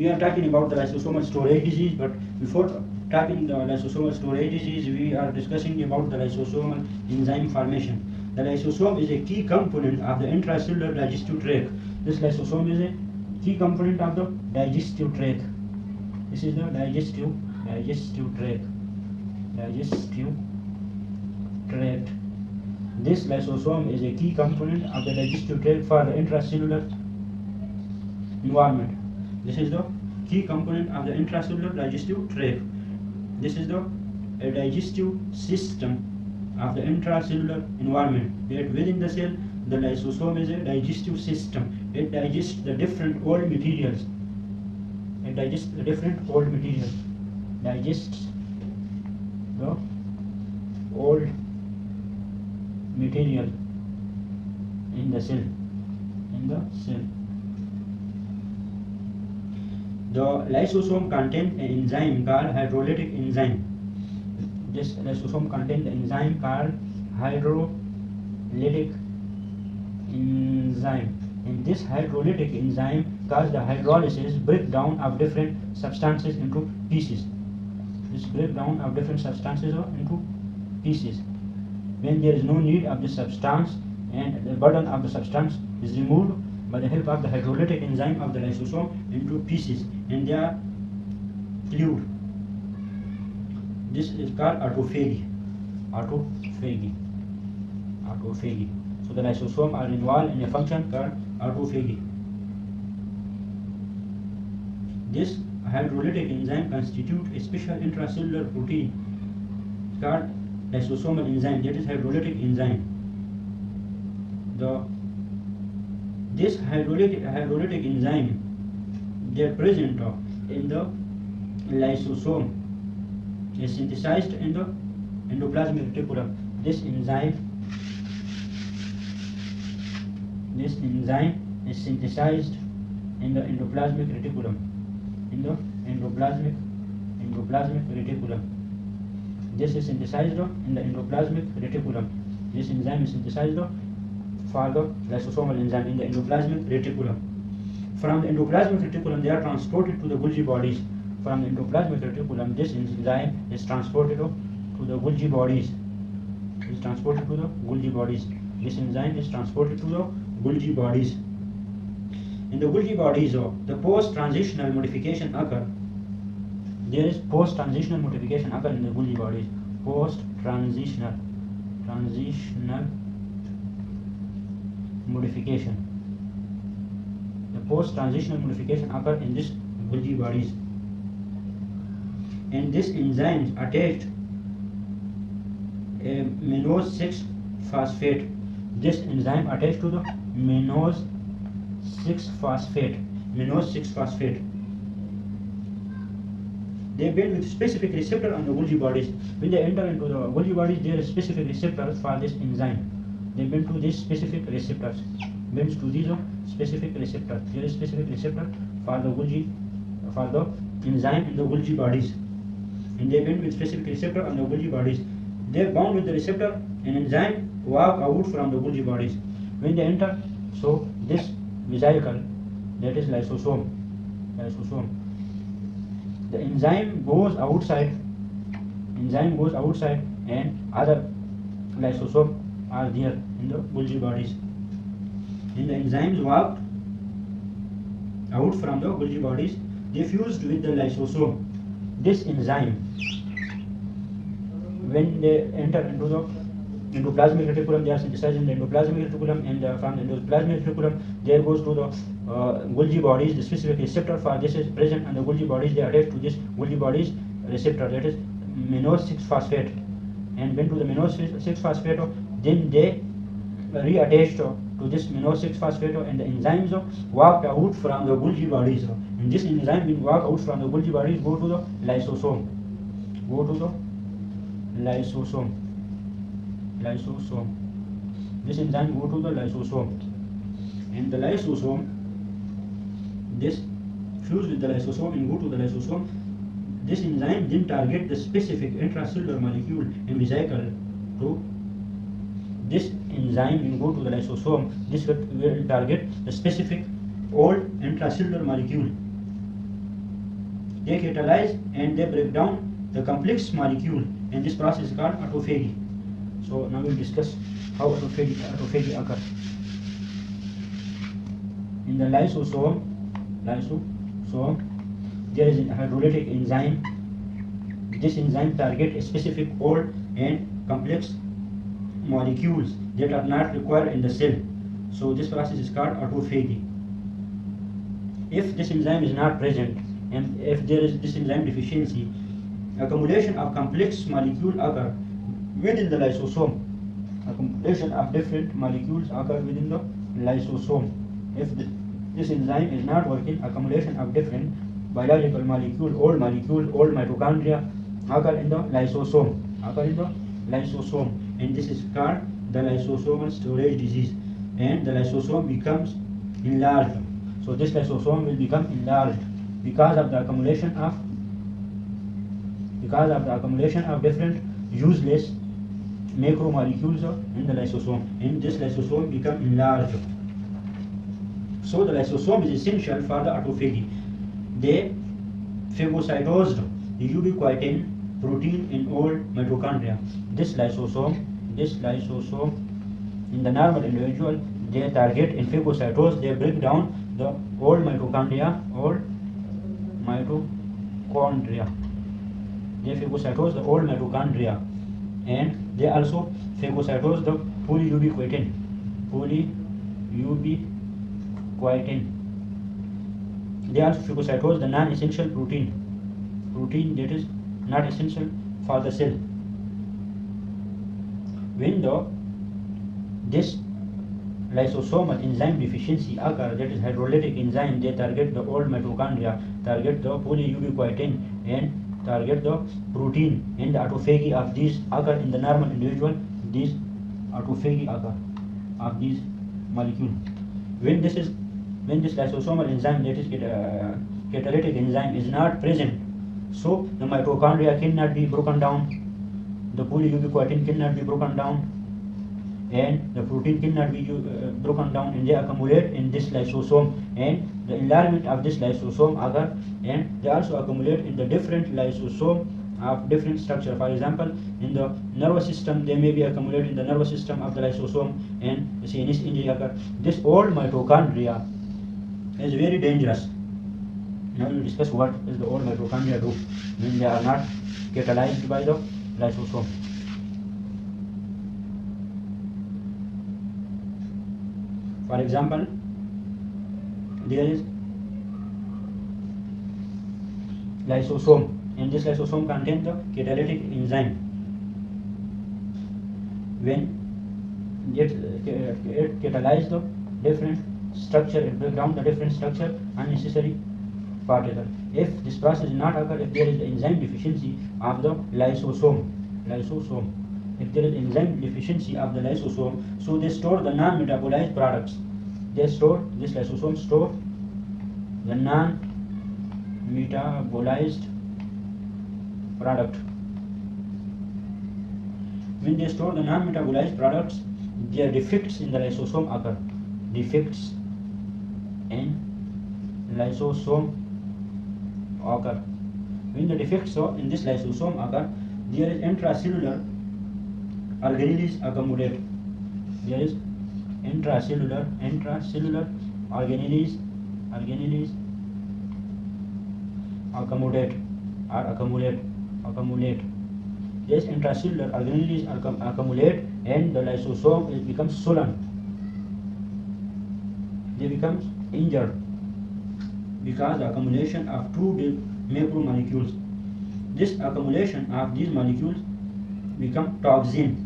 We are talking about the lysosomal storage disease, but before talking the lysosomal storage disease, we are discussing about the lysosomal enzyme formation. The lysosome is a key component of the intracellular digestive tract. This lysosome is a key component of the digestive tract. This is the digestive tract. Digestive tract. This lysosome is a key component of the digestive tract for the intracellular environment. This is the key component of the intracellular digestive tract. This is the digestive system of the intracellular environment. That within the cell, the lysosome is a digestive system. It digests the different old materials. It digests the different old materials. Digests the old material in the cell. The lysosome contains an enzyme called hydrolytic enzyme. This lysosome contains the enzyme called hydrolytic enzyme. And this hydrolytic enzyme causes the hydrolysis, breakdown of different substances into pieces. This breakdown of different substances into pieces. When there is no need of the substance and the burden of the substance is removed by the help of the hydrolytic enzyme of the lysosome into pieces, and they are fluid. This is called autophagy. Autophagy. So the lysosome are involved in a function called autophagy. This hydrolytic enzyme constitutes a special intracellular protein called lysosomal enzyme, that is hydrolytic enzyme. This hydrolytic enzyme, they are present in the lysosome, is synthesized in the endoplasmic reticulum. This enzyme is synthesized in the endoplasmic reticulum. Endoplasmic reticulum. This is synthesized in the endoplasmic reticulum. This enzyme is synthesized for the lysosomal enzyme in the endoplasmic reticulum. From the endoplasmic reticulum, they are transported to the Golgi bodies. From the endoplasmic reticulum, this enzyme is transported to the Golgi bodies. This enzyme is transported to the Golgi bodies. In the Golgi bodies, the post-transitional modification occur. There is post-transitional modification occur in the Golgi bodies. Post-transitional modification. The post-transitional modification occur in this Golgi bodies. And this enzyme attached a mannose 6-phosphate. This enzyme attached to the mannose 6-phosphate. They bind with specific receptor on the Golgi bodies. When they enter into the Golgi bodies, there is specific receptors for this enzyme. They bind to these specific receptors. Binds to these specific receptors. There is specific receptor for the enzyme in the Golgi bodies. And they bind with specific receptor on the Golgi bodies. They are bound with the receptor and enzyme walk out from the Golgi bodies. When they enter, so this vesicle, that is lysosome. The enzyme goes outside, and other lysosome are there in the Golgi bodies. And the enzymes walked out from the Golgi bodies. They fused with the lysosome. This enzyme, when they enter into the endoplasmic reticulum, they are synthesized in the endoplasmic reticulum, and from the endoplasmic reticulum, there goes to the Golgi bodies. The specific receptor for this is present on the Golgi bodies. They are attached to this Golgi bodies receptor, that is mannose 6-phosphate. And when to the mannose 6-phosphate, then they reattach to this mannose 6-phosphate, and the enzymes walk out from the Golgi bodies. And this enzyme will walk out from the Golgi bodies, go to the lysosome. This enzyme go to the lysosome. And the lysosome, this fuse with the lysosome and go to the lysosome. This enzyme then target the specific intracellular molecule and vesicle to this enzyme will go to the lysosome. This will target the specific old intracellular molecule they catalyze and they break down the complex molecule, and this process is called autophagy. So now we'll discuss how autophagy occurs. In the lysosome, there is a hydrolytic enzyme. This enzyme targets a specific old and complex molecules that are not required in the cell. So this process is called autophagy. If this enzyme is not present, and if there is this enzyme deficiency, accumulation of complex molecules occur within the lysosome. Accumulation of different molecules occur within the lysosome. If this enzyme is not working, accumulation of different biological molecules, old mitochondria occur in the lysosome. And this is called the lysosomal storage disease. And the lysosome becomes enlarged. So this lysosome will become enlarged because of the accumulation of different useless macromolecules in the lysosome, and this lysosome become enlarged. So the lysosome is essential for the autophagy. They phagocytosed the ubiquitin protein in old mitochondria. This lysosome in the normal individual, they target in phagocytose, they break down the old mitochondria. They phagocytose the old mitochondria, and they also phagocytose the polyubiquitin. They also phagocytose the non-essential protein that is not essential for the cell. When this lysosomal enzyme deficiency occurs, that is hydrolytic enzyme, they target the old mitochondria, target the polyubiquitin, and target the protein, and the autophagy of these occur in the normal individual. These autophagy occur of these molecules. When this lysosomal enzyme, that is catalytic enzyme, is not present, so the mitochondria cannot be broken down, the polyubiquitin cannot be broken down, and the protein cannot be broken down, and they accumulate in this lysosome, and the enlargement of this lysosome occur, and they also accumulate in the different lysosome of different structure. For example, in the nervous system, they may be accumulated in the nervous system of the lysosome, and the CNS injury occur. This old mitochondria is very dangerous. Now we will discuss what is the old mitochondria do when they are not catalyzed by the lysosome. For example, there is lysosome, and this lysosome contains the catalytic enzyme. When it catalyzes the different structure, it breaks down the different structure, unnecessary particle. If this process is not occur, if there is enzyme deficiency of the lysosome, if there is enzyme deficiency of the lysosome, so they store the non-metabolized products. This lysosome store the non-metabolized product. When they store the non-metabolized products, their defects in the lysosome occur. Defects in lysosome occur. When the defects in this lysosome occur, there is intracellular organelles accumulate. There is intracellular organelles accumulate. Yes, intracellular organelles accumulate, and the lysosome becomes swollen. They become injured because the accumulation of two macromolecules. This accumulation of these molecules become toxin.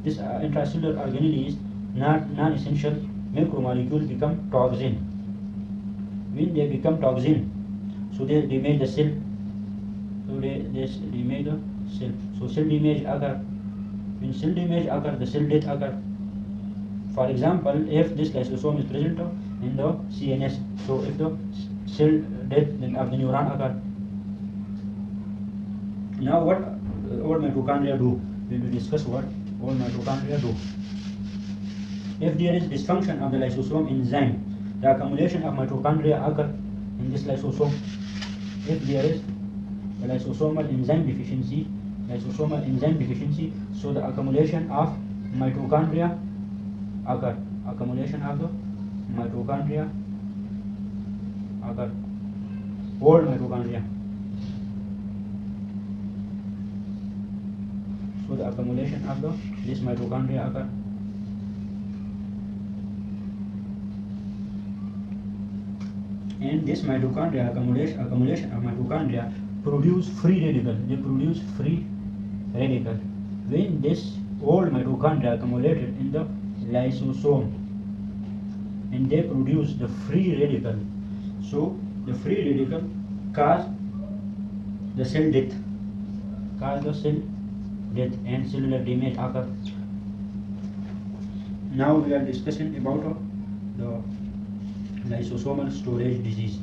This intracellular organelles, non-essential macromolecules, become toxin. When they become toxin, so they damage the cell. So cell damage occur. When cell damage occur, the cell death occur. For example, if this lysosome is present in the CNS, so if the cell death of the neuron occur. Now what all mitochondria do? We will discuss what all mitochondria do. If there is dysfunction of the lysosome enzyme, the accumulation of mitochondria occur in this lysosome. If there is the lysosomal enzyme deficiency, so the accumulation of mitochondria occur, old mitochondria. So the accumulation of this mitochondria occur. And this mitochondria, accumulation of mitochondria produce free radical. They produce free radical. When this old mitochondria accumulated in the lysosome, and they produce the free radical. So the free radical cause the cell death, and cellular damage occur. Now we are discussing about the lysosomal storage disease.